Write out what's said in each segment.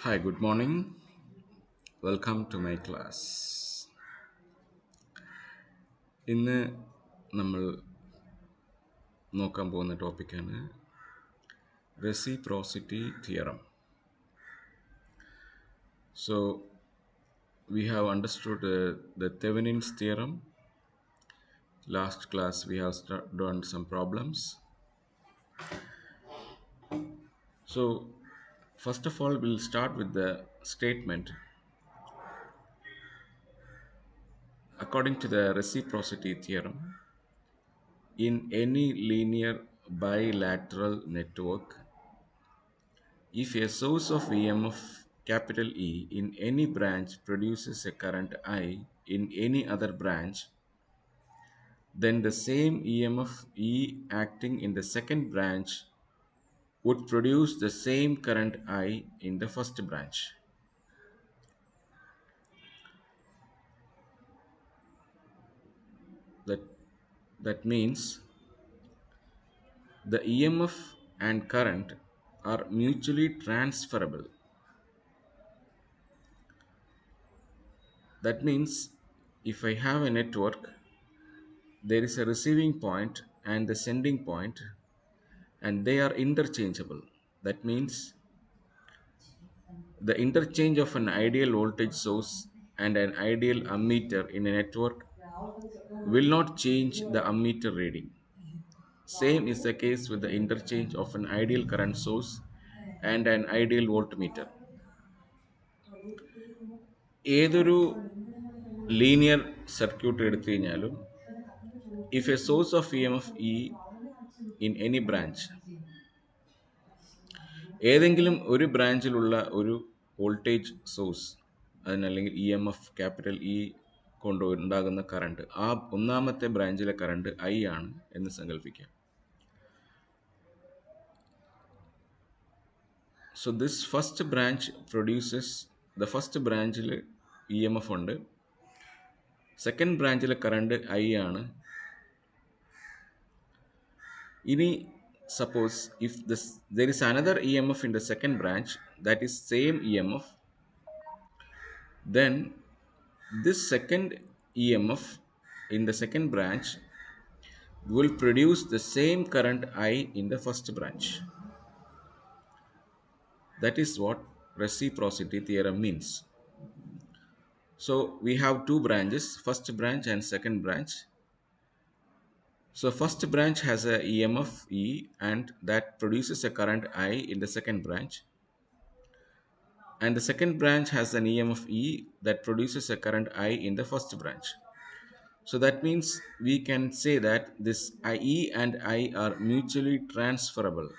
Hi, good morning. Welcome to my class. ഇന്ന് നമ്മൾ നോക്കാൻ പോകുന്ന ടോപ്പിക്കാണ് reciprocity theorem. So, we have understood the Thevenin's theorem. Last class, we have done some problems. So, first of all, we'll start with the statement. According to the reciprocity theorem, in any linear bilateral network, if a source of EMF capital E in any branch produces a current I in any other branch, then the same EMF E acting in the second branch would produce the same current I in the first branch. That, that means the EMF and current are mutually transferable. That means if I have a network, there is a receiving point and the sending point, and they are interchangeable. That means the interchange of an ideal voltage source and an ideal ammeter in a network will not change the ammeter reading. Same is the case with the interchange of an ideal current source and an ideal voltmeter. ഏതൊരു linear circuit എടുത്തു കഴിഞ്ഞാലും if a source of EMF E in any branch, ഏതെങ്കിലും ഒരു ബ്രാഞ്ചിലുള്ള ഒരു voltage source അതിനല്ലെങ്കിൽ E M F capital E കൊണ്ട് ഉണ്ടാകുന്ന കറണ്ട് ആ ഒന്നാമത്തെ ബ്രാഞ്ചിലെ കറണ്ട് ഐ ആണ് എന്ന് സങ്കല്പിക്കാം. So this first branch produces the first ബ്രാഞ്ചിൽ ഇ എം എഫ് ഉണ്ട്, സെക്കൻഡ് ബ്രാഞ്ചിലെ കറണ്ട് ഐ ആണ്. ഇനി suppose if there is another EMF in the second branch that is same EMF, then this second EMF in the second branch will produce the same current I in the first branch. That is what reciprocity theorem means. So we have two branches, first branch and second branch. So first branch has a EMF E and that produces a current I in the second branch, and the second branch has an EMF E that produces a current I in the first branch. So that means we can say that this IE and I are mutually transferable,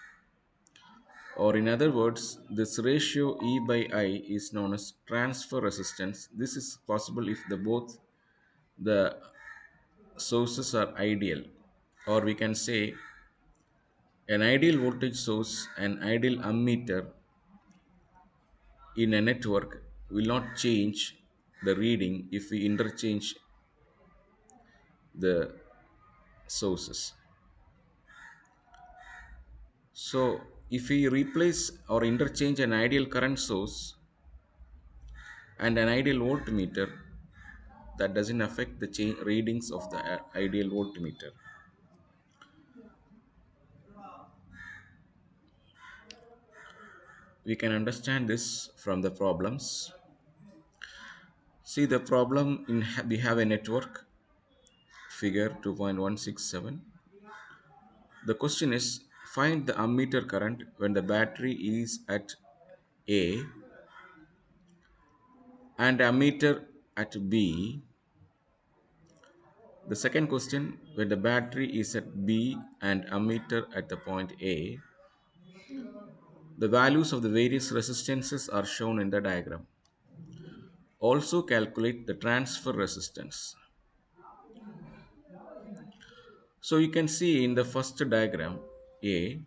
or in other words, this ratio E by I is known as transfer resistance. This is possible if both the sources are ideal, or we can say an ideal voltage source and ideal ammeter in a network will not change the reading if we interchange the sources. So if we replace or interchange an ideal current source and an ideal voltmeter, that doesn't affect the readings of the ideal voltmeter. We can understand this from the problems. See the problem in we have a network, figure 2.167. The question is, find the ammeter current when the battery is at A and ammeter at B. The second question, when the battery is at B and ammeter at the point A. The values of the various resistances are shown in the diagram. Also calculate the transfer resistance. So you can see in the first diagram A,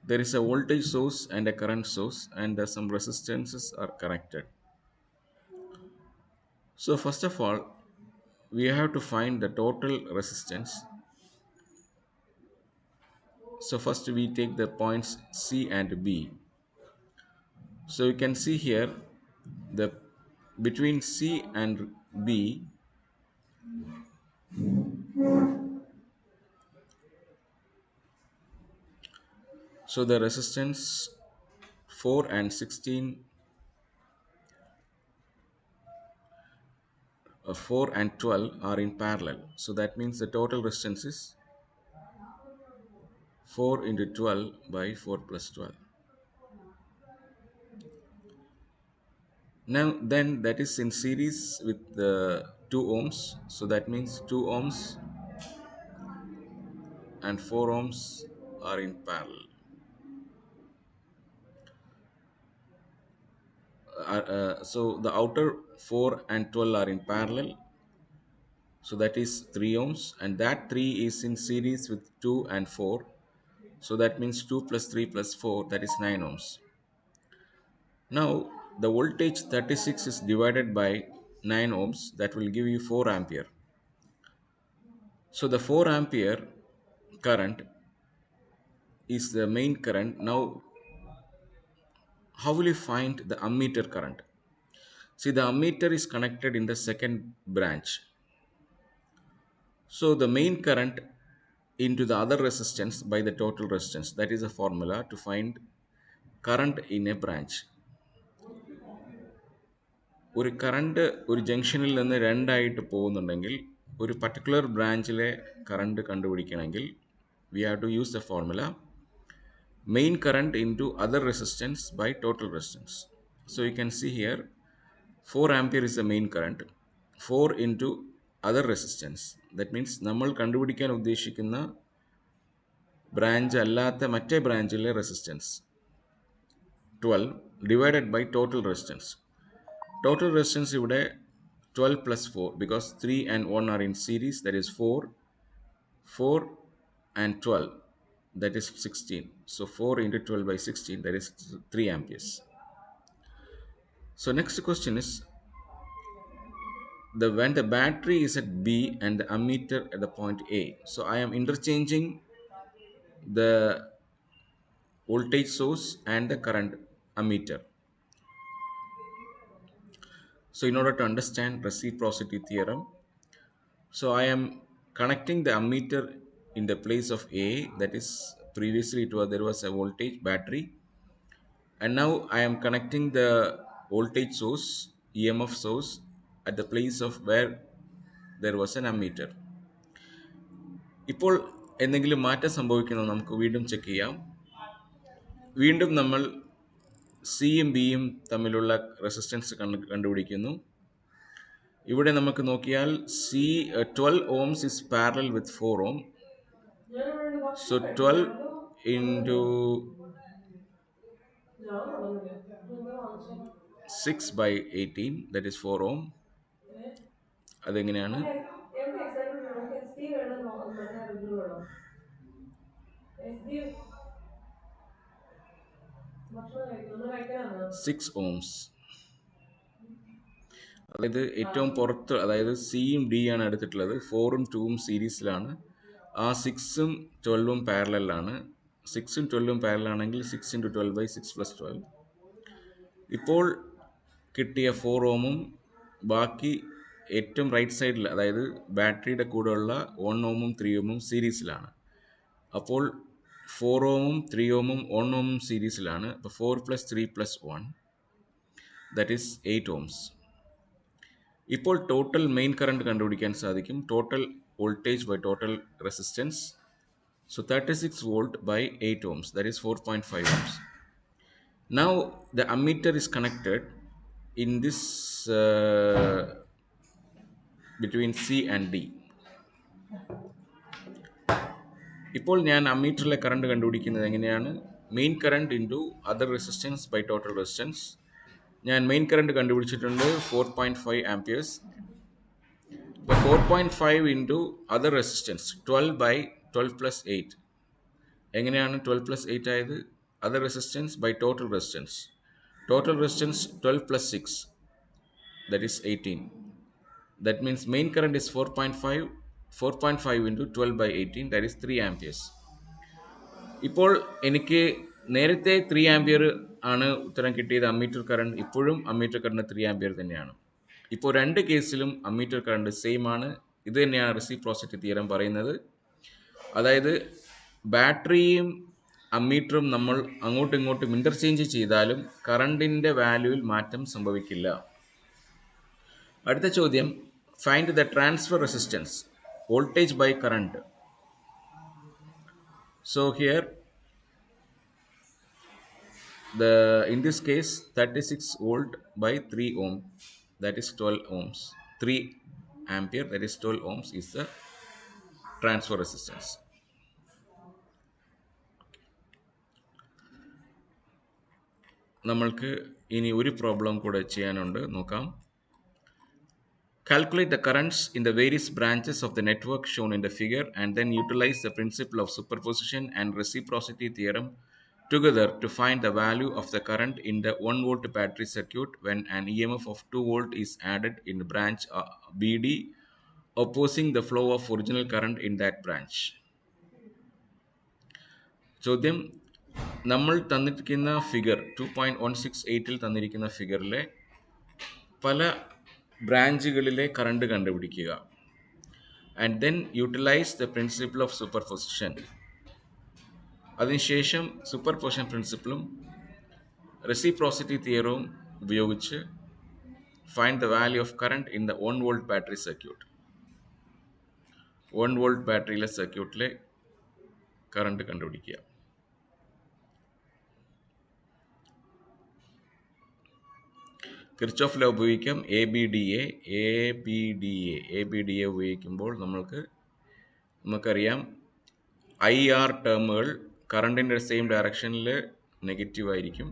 there is a voltage source and a current source, and some resistances are connected. So first of all, we have to find the total resistance. So first we take the points C and B. So you can see here the between C and B, so the resistance 4 and 16, 4 and 12 are in parallel. So that means the total resistance is 4 into 12 by 4 plus 12. Now then that is in series with the 2 ohms. So that means 2 ohms and 4 ohms are in parallel. So the outer 4 and 12 are in parallel. So that is 3 ohms, and that 3 is in series with 2 and 4. So that means 2 plus 3 plus 4, that is 9 ohms. Now the voltage 36 is divided by 9 ohms, that will give you 4 ampere. So the 4 ampere current is the main current. Now how will you find the ammeter current? See, the ammeter is connected in the second branch. So the main current into the other resistance by the total resistance. That is a formula to find current in a branch. ഒരു current ഒരു ജംഗ്ഷനിൽ നിന്ന് രണ്ടായിട്ട് പോകുന്നുണ്ടെങ്കിൽ ഒരു particular ബ്രാഞ്ചിലെ current കണ്ടുപിടിക്കണമെങ്കിൽ we have to use the formula main current into other resistance by total resistance. So you can see here 4 ampere is the main current, 4 into other resistance. That means നമ്മൾ കണ്ടുപിടിക്കാൻ ഉദ്ദേശിക്കുന്ന branch അല്ലാത്ത മറ്റേ ബ്രാഞ്ചിലെ resistance 12 divided by total resistance. Total resistance ഇവിടെ 12 plus 4 because 3 and 1 are in series, that is 4, 4 and 12, that is 16. So 4 into 12 by 16, that is 3 amperes. So next question is when the battery is at B and the ammeter at the point A. So I am interchanging the voltage source and the current ammeter. So in order to understand reciprocity theorem, so I am connecting the ammeter in the place of A, that is previously there was a voltage battery, and now I am connecting the voltage source, EMF source, at the place of where there was an ammeter. ഇപ്പോൾ എന്തെങ്കിലും മാറ്റം സംഭവിക്കുന്നത് നമുക്ക് വീണ്ടും check ചെയ്യാം. വീണ്ടും നമ്മൾ സിയും ബിയും തമ്മിലുള്ള റെസിസ്റ്റൻസ് കണ്ടുപിടിക്കുന്നു. ഇവിടെ നമുക്ക് നോക്കിയാൽ C 12 ohms is parallel with 4 ohm. So 12 into 6 by 18, that is 4 ohm. അതെങ്ങനെയാണ്? സിക്സ് ഓംസ്, അതായത് ഏറ്റവും പുറത്ത്, അതായത് സിയും ഡി ആണ് എടുത്തിട്ടുള്ളത്, 4ഉം 2ഉം സീരീസിലാണ്, ആ 6ഉം 12ഉം പാരലലാണ്. 6ഉം 12ഉം പാരലാണെങ്കിൽ 6 into 12 by 6 plus 12. ഇപ്പോൾ കിട്ടിയ 4 ഓമും ബാക്കി ഏറ്റവും റൈറ്റ് സൈഡിൽ, അതായത് ബാറ്ററിയുടെ കൂടെയുള്ള 1 ഓമും 3 ഓമും സീരീസിലാണ്. അപ്പോൾ 4 ഓമും 3 ഓമും 1 ഓമും സീരീസിലാണ്. അപ്പോൾ 4 plus 3 plus 1, that is 8 ohms. ഇപ്പോൾ ടോട്ടൽ മെയിൻ കറണ്ട് കണ്ടുപിടിക്കാൻ സാധിക്കും, total voltage by total resistance. So 36 volt by 8 ohms, that is 4.5 ohms. Now the ammeter is connected in this between C and D. ഇപ്പോൾ ഞാൻ അമ്മീറ്ററിലെ കറണ്ട് കണ്ടുപിടിക്കുന്നത് എങ്ങനെയാണ്? Main current into other resistance by total resistance. ഞാൻ main current കണ്ടുപിടിച്ചിട്ടുണ്ട് 4.5 amperes. അപ്പോൾ 4.5 into other resistance 12 by 12 plus 8. എങ്ങനെയാണ് 12 plus 8 ആയത്? Other resistance by total resistance. Total resistance 12 plus 6, that is 18. That means main current is 4.5. 4.5 into 12 by 18, that is 3 amperes. ഇപ്പോൾ എനിക്ക് നേരത്തെ 3 ampere ആണ് ഉത്തരം കിട്ടിയത്. അമ്മീറ്റർ കറണ്ട് ഇപ്പോഴും അമ്മീറ്റർ കറണ്ട് 3 ആംപിയർ തന്നെയാണ്. ഇപ്പോൾ രണ്ട് കേസിലും അമ്മീറ്റർ കറണ്ട് സെയിം ആണ്. ഇത് തന്നെയാണ് റെസിപ്രോസിറ്റി തിയറം പറയുന്നത്. അതായത് ബാറ്ററിയും അമ്മീറ്ററും നമ്മൾ അങ്ങോട്ടും ഇങ്ങോട്ടും ഇന്റർചേഞ്ച് ചെയ്താലും കറണ്ടിൻ്റെ വാല്യൂവിൽ മാറ്റം സംഭവിക്കില്ല. അടുത്ത ചോദ്യം, find the transfer resistance voltage by current. So here in this case 36 volt by 3 ohm, that is 12 ohms. 3 ampere, that is 12 ohms, is the transfer resistance. നമ്മൾക്ക് ഇനി ഒരു പ്രോബ്ലം കൂടെ ചെയ്യാനുണ്ട്, നോക്കാം. Calculate the currents in the various branches of the network shown in the figure and then utilize the principle of superposition and reciprocity theorem together to find the value of the current in the 1 volt battery circuit when an EMF of 2 volt is added in branch BD opposing the flow of original current in that branch. ചോദ്യം, നമ്മൾ തന്നിരിക്കുന്ന figure 2.168 തന്നിരിക്കുന്ന ഫിഗറിലെ പല ബ്രാഞ്ചുകളിലെ current കണ്ടുപിടിക്കുക. And then utilise the principle of superposition. അതിനുശേഷം superposition പ്രിൻസിപ്പിളും റെസിപ്രോസിറ്റി തിയറവും ഉപയോഗിച്ച് find the value of current in the 1 volt battery circuit. 1 volt ബാറ്ററിയിലെ സർക്യൂട്ടിലെ കറണ്ട് കണ്ടുപിടിക്കുക. കിർച്ചോഫ് ലോ ഉപയോഗിക്കാം. എ ബി ഡി എ ഉപയോഗിക്കുമ്പോൾ നമുക്കറിയാം ഐ ആർ ടേമുകൾ കറണ്ടിൻ്റെ സെയിം ഡയറക്ഷനിൽ നെഗറ്റീവ് ആയിരിക്കും,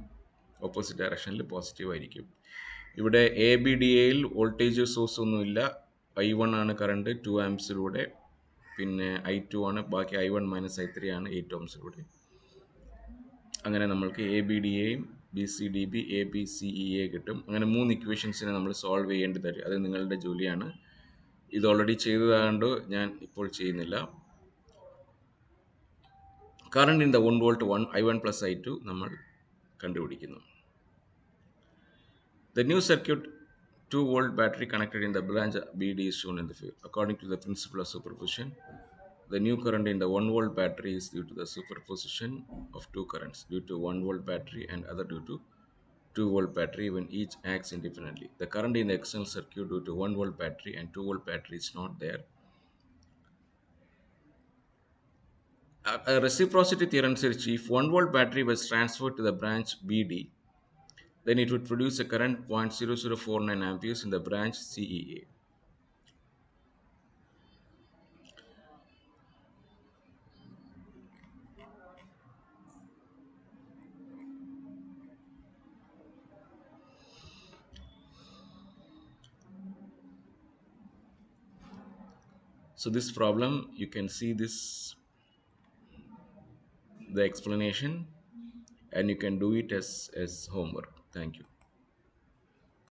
ഓപ്പോസിറ്റ് ഡയറക്ഷനിൽ പോസിറ്റീവ് ആയിരിക്കും. ഇവിടെ എ ബി ഡി എയിൽ വോൾട്ടേജ് സോഴ്സ് ഒന്നുമില്ല. I1 ആണ് കറണ്ട് 2 ആംപ്സിലൂടെ, പിന്നെ I2 ആണ്, ബാക്കി I1 മൈനസ് I3 ആണ് 8 ഓംസിലൂടെ. അങ്ങനെ നമ്മൾക്ക് എ ബി ഡി എയും B C D B A B C E A കിട്ടും. അങ്ങനെ 3 ഇക്വേഷൻസിനെ നമ്മൾ സോൾവ് ചെയ്യേണ്ടത്, അത് നിങ്ങളുടെ ജോലിയാണ്. ഇത് ഓൾറെഡി ചെയ്തതാണ്ട് ഞാൻ ഇപ്പോൾ ചെയ്യുന്നില്ല. Current in the 1 volt I1 plus I2 നമ്മൾ കണ്ടുപിടിക്കുന്നു. The new circuit 2 volt battery connected in the branch BD is shown in the figure. According to the principle of superposition, the new current in the 1 volt battery is due to the superposition of two currents, due to 1 volt battery and other due to 2 volt battery when each acts independently. The current in the external circuit due to 1 volt battery and 2 volt battery is not there. A reciprocity theorem says if 1 volt battery was transferred to the branch BD, then it would produce a current 0.0049 amperes in the branch CEA. So this problem, you can see the explanation, and you can do it as homework. Thank you.